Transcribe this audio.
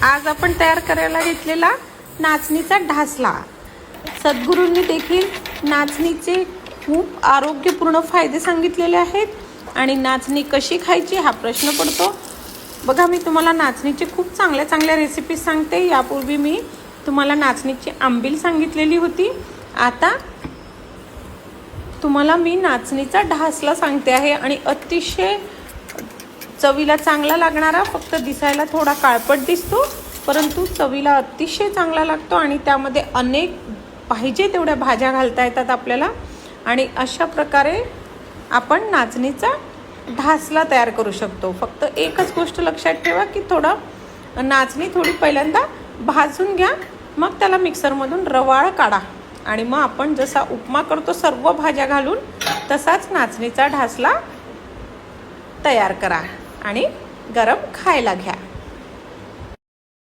आज आपण तयार करायला घेतलेला नाचणीचा ढासला। सद्गुरूंनी देखील नाचणीचे खूप आरोग्यपूर्ण फायदे सांगितलेले आहेत आणि नाचणी कशी खायची हा प्रश्न पडतो। बघा, मी तुम्हाला नाचणीचे खूप चांगल्या रेसिपीज सांगते। यापूर्वी मी तुम्हाला नाचणीची आंबील सांगितलेली होती। आता तुम्हाला मी नाचणीचा ढासला सांगते आहे आणि अतिशय चवीला चांगला लागणारा, फक्त दिसायला थोडा काळपट दिसतो परंतु चवीला अतिशय चांगला लागतो आणि त्यामध्ये अनेक पाहिजे तेवढ्या भाज्या घालता येतात आपल्याला। आणि अशा प्रकारे आपण नाचणीचा ढासला तयार करू शकतो। फक्त एकच गोष्ट लक्षात ठेवा की नाचणी थोडी पहिल्यांदा भाजून घ्या, मग त्याला मिक्सरमधून रवाळ काढा आणि मग आपण जसा उपमा करतो सर्व भाज्या घालून तसाच नाचणीचा ढासला तयार करा आणि गरम खायला घ्या।